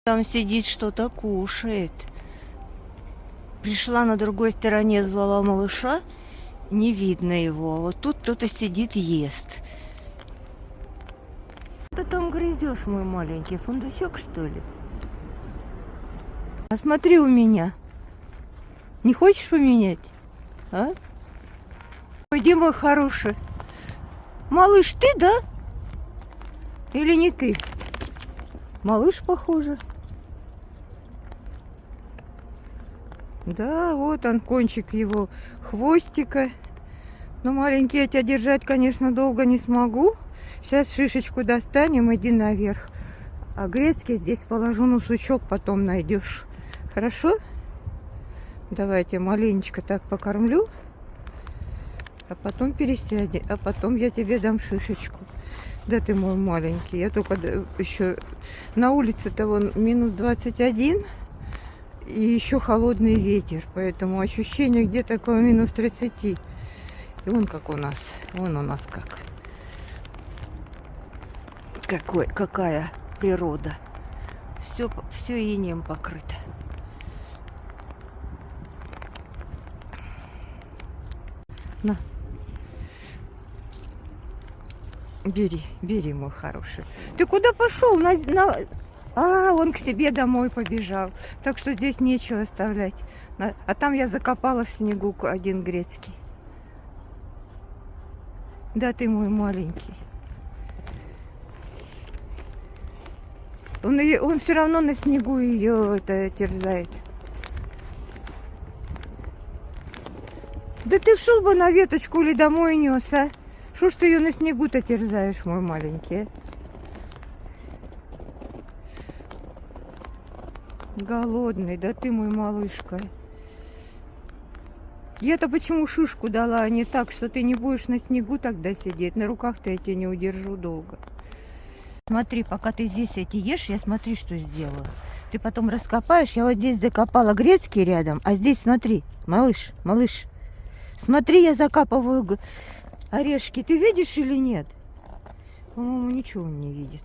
Там сидит, что-то кушает. Пришла на другой стороне, звала малыша, не видно его. Вот тут кто-то сидит, ест. Что ты там грызешь, мой маленький? Фундучок, что ли? А смотри у меня. Не хочешь поменять? А? Пойди, мой хороший. Малыш, ты, да? Или не ты? Малыш, похоже. Да, вот он, кончик его хвостика. Но маленький, я тебя держать, конечно, долго не смогу. Сейчас шишечку достанем, иди наверх. А грецкий здесь положу, на сучок потом найдешь. Хорошо? Давайте маленечко так покормлю. А потом пересяди. А потом я тебе дам шишечку. Да ты мой маленький. Я только еще на улице-то вон минус 21. И еще холодный ветер. Поэтому ощущение где-то около минус 30. И вон как у нас. Вон у нас как. Какая природа. Все инеем покрыто. На. Бери, мой хороший. Ты куда пошел? Он к себе домой побежал. Так что здесь нечего оставлять. А там я закопала в снегу один грецкий. Да ты мой маленький. Он все равно на снегу ее терзает. Да ты шел бы на веточку или домой нес, а? Что ж ты ее на снегу-то терзаешь, мой маленький? Голодный, да ты мой малышка. Я-то почему шишку дала, а не так, что ты не будешь на снегу тогда сидеть? На руках-то я тебя не удержу долго. Смотри, пока ты здесь эти ешь, я смотри, что сделаю. Ты потом раскопаешь, я вот здесь закопала грецкий рядом, а здесь смотри, малыш. Смотри, я закапываю орешки. Ты видишь или нет? По-моему, ничего он не видит.